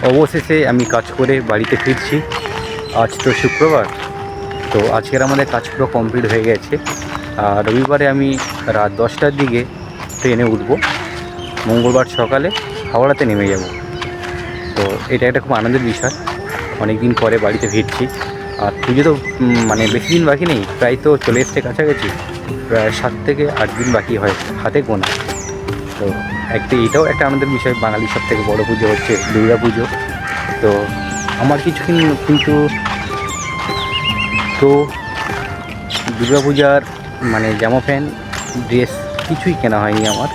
অবশেষে আমি কাজ করে বাড়িতে ফিরছি। আজ তো শুক্রবার, তো আজকের আমাদের কাজ পুরো কমপ্লিট হয়ে গেছে। আর রবিবারে আমি রাত 10টার দিকে ট্রেনে উঠবো, মঙ্গলবার সকালে হাওড়াতে নেমে যাব। তো এটা একটা খুব আনন্দের বিষয়, অনেক দিন পরে বাড়িতে ফিরছি। আর পুজো তো মানে বেশি দিন বাকি নেই, প্রায় তো চলে এসছে কাছাকাছি, প্রায় 7 থেকে 8 দিন বাকি হয় হাতে গোনা। তো এটাও একটা আনন্দের বিষয়, বাঙালির সব থেকে বড়ো পুজো হচ্ছে দুর্গা পুজো। তো আমার কিছু কিন্তু তো দুর্গা পূজার মানে জামা প্যান্ট, ড্রেস কিছুই কেনা হয়নি আমার,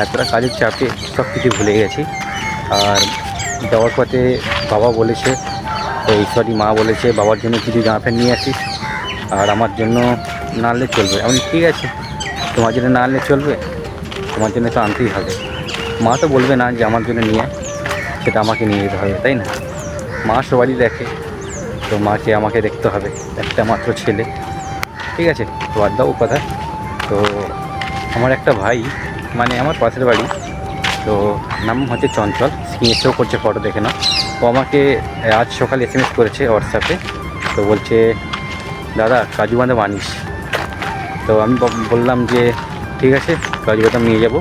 এতটা কাজের চাপে সব কিছু ভুলে গেছি। আর যাওয়ার পথে বাবা বলেছে, মা বলেছে বাবার জন্য কিছু জামা প্যান্ট নিয়ে আসিস, আর আমার জন্য না আনলে চলবে। আমি ঠিক আছে, তোমার জন্য না আনলে চলবে, তোমার জন্য তো আনতেই হবে। মা তো বলবে না যে আমার জন্য নিয়ে, সেটা আমাকে নিয়ে যেতে হবে, তাই না? মা সবারই দেখে, তো মাকে আমাকে দেখতে হবে, একটা মাত্র ছেলে। ঠিক আছে, বাদ দাও কথা। তো আমার একটা ভাই, মানে আমার পাশের বাড়ি, তো নাম হচ্ছে চঞ্চল, স্ক্রিনে শো করছে, ফটো দেখে না। ও আমাকে আজ সকালে SMS করেছে হোয়াটসঅ্যাপে, তো বলছে দাদা কাজু বাদাম আনিস। তো আমি বললাম যে ঠিক আছে, কাজু বাদাম নিয়ে যাব।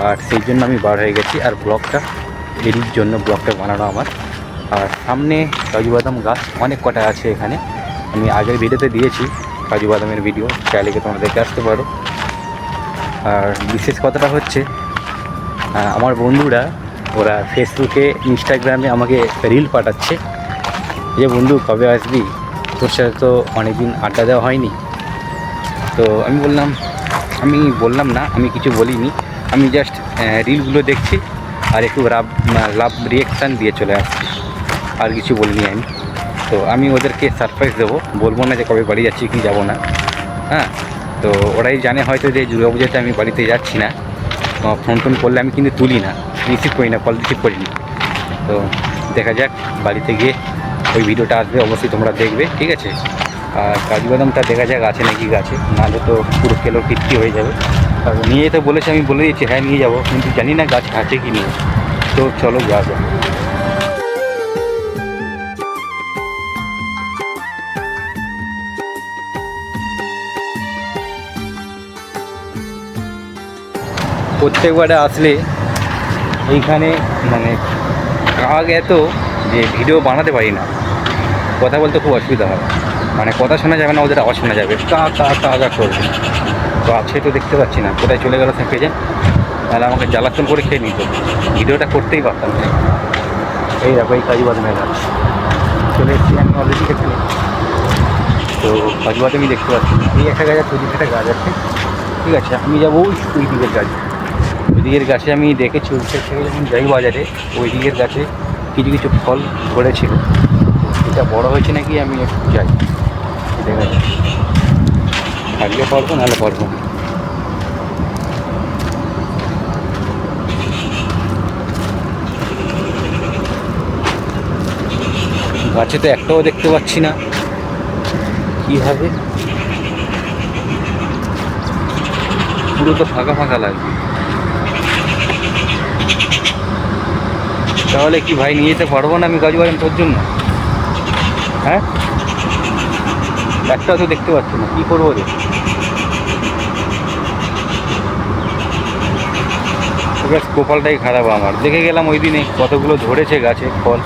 আর সেই জন্য আমি বার হয়ে গেছি, আর ব্লগটা এডির জন্য ব্লগটা বানানো আমার। আর সামনে কাজু বাদাম গাছ অনেক কটা আছে এখানে, আমি আগের ভিডিওতে দিয়েছি কাজু বাদামের ভিডিও, চাইলে তোমরা দেখে আসতে পারো। আর বিশেষ কথাটা হচ্ছে, আমার বন্ধুরা ওরা ফেসবুকে ইনস্টাগ্রামে আমাকে রিল পাঠাচ্ছে যে বন্ধু কবে আসবি, তোর সাথে তো অনেকদিন আড্ডা দেওয়া হয়নি। তো আমি বললাম না, আমি কিছু বলিনি, আমি জাস্ট রিলগুলো দেখছি আর একটু লাভ রিয়েকশান দিয়ে চলে আসছি, আর কিছু বলিনি আমি। তো আমি ওদেরকে সারপ্রাইজ দেবো, বলবো না যে কবে বাড়ি যাচ্ছি কি যাবো না। হ্যাঁ, তো ওরাই জানে হয়তো যে দুর্গা পুজোতে আমি বাড়িতে যাচ্ছি না। ফোন করলে আমি কিন্তু তুলি না, রিসিভ করি না, কল রিসিভ করিনি। তো দেখা যাক, বাড়িতে গিয়ে ওই ভিডিওটা আসবে, অবশ্যই তোমরা দেখবে, ঠিক আছে? আর কাজু বাদামটা দেখা যাক আছে নাকি গাছে, নাহলে তো পুরো কেলো টিটকি হয়ে যাবে। আর নিয়ে যেতে বলেছে, আমি বলে দিয়েছি হ্যাঁ নিয়ে যাবো, কিন্তু জানি না গাছ আছে কি নিয়ে। তো চলো যাবো। প্রত্যেকবারে আসলে এইখানে মানে কাক এত যে ভিডিও বানাতে পারি না, কথা বলতে খুব অসুবিধা হয়, মানে কথা শোনা যাবে না, ওদের আওয়াজ শোনা যাবে, কা কা কা কা করবে। তো আছে তো দেখতে পাচ্ছি না, কোথায় চলে গেল থেকে যায়, তাহলে আমাকে জ্বালাতন করে খেয়ে নিত, ভিডিওটা করতেই পারতাম না। এই দেখো এই কাজু বাদামের গাছ চলে এসেছি আমি অলরেডি এখানে। তো কাজু বাদামই দেখতে পাচ্ছি, এই একটা গাছ আছে, ওইদিকে একটা গাছ আছে। ঠিক আছে, আমি যাবো ওই দিকের গাছ, ওই দিকের গাছে আমি দেখেছি, ওই থেকে যখন যাই বাজারে, ওই দিকের গাছে কিছু কিছু ফল ধরেছিল, এটা বড় হয়েছে নাকি আমি একটু যাই দেখা যায়, থাকলে পারবো নাহলে পারবো না। গাছে তো একটাও দেখতে পাচ্ছি না, কি হবে, পুরো তো ফাঁকা ফাঁকা লাগবে। তাহলে কি ভাই নিয়ে যেতে পারবো না আমি কাজু বাদাম তোর জন্য? হ্যাঁ, একটাও তো দেখতে পাচ্ছি না, কী করবো রে? বেশ কপালটাই খারাপ আমার, দেখে গেলাম ওই দিনে কতগুলো ধরেছে গাছে ফল,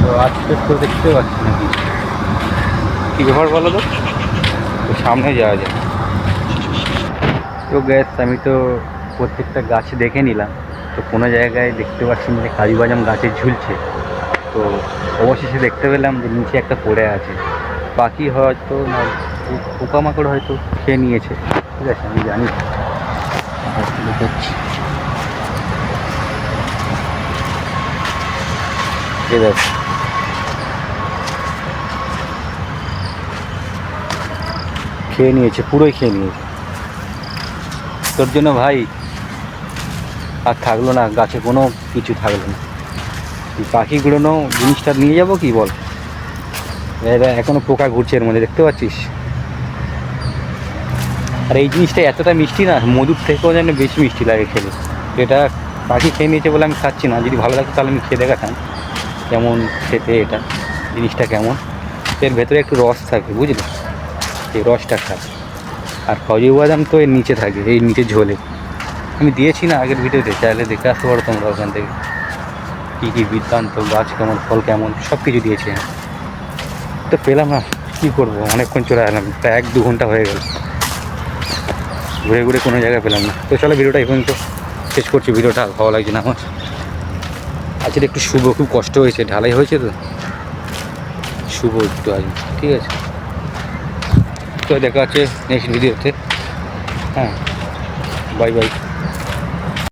তো আজকে তো দেখতে পাচ্ছি না। কী ব্যাপার বলো তো, সামনে যাওয়া যায়। তো গ্যাস আমি তো প্রত্যেকটা গাছ দেখে নিলাম, তো কোনো জায়গায় দেখতে পাচ্ছি না যে কাজু বাদাম গাছে ঝুলছে। তো অবশেষে দেখতে পেলাম যে নিচে একটা পড়ে আছে, পাখি হয়তো না পোকামাকড় হয়তো খেয়ে নিয়েছে। ঠিক আছে, আমি জানি, দেখাচ্ছি। ঠিক আছে, খেয়ে নিয়েছে, পুরোই খেয়ে নিয়েছে। তোর জন্য ভাই আর থাকলো না গাছে, কোনো কিছু থাকলো না। পাখিগুলো জিনিসটা নিয়ে যাবো কি বল, এরা এখনো পোকা ঘুরছে এর মধ্যে, দেখতে পাচ্ছিস? আর এই জিনিসটা এতটা মিষ্টি না, মধুর থেকেও যেন বেশি মিষ্টি লাগে খেলে। এটা পাখি খেয়ে নিয়েছে বলে আমি খাচ্ছি না, যদি ভালো লাগতো তাহলে আমি খেয়ে দেখাতাম কেমন খেতে, এটা জিনিসটা কেমন। এর ভেতরে একটু রস থাকে বুঝলে, এই রসটা খায়। আর খজুর বাদাম তো এর নিচে থাকে, এই নিচে ঝোলে। আমি দিয়েছি না আগের ভিডিওতে, চাইলে দেখে আসতে পারো তোমরা ওখান থেকে, কী কী বৃত্তান্ত, গাছ কেমন, ফল কেমন, সব কিছু দিয়েছি আমি। তো পেলাম না, কী করবো, অনেকক্ষণ চলে এলাম, প্রায় 1-2 ঘন্টা হয়ে গেল, ঘুরে ঘুরে কোনো জায়গায় পেলাম না। তো চলো ভিডিওটা এই পর্যন্ত শেষ করছি, ভিডিওটা ভালো লাগছে না আমার। আজকে একটু শুভ, খুব কষ্ট হয়েছে, ঢালাই হয়েছে তো, শুভ একটু আজ, ঠিক আছে। তো দেখা হচ্ছে নেক্সট ভিডিওতে, হ্যাঁ, বাই বাই।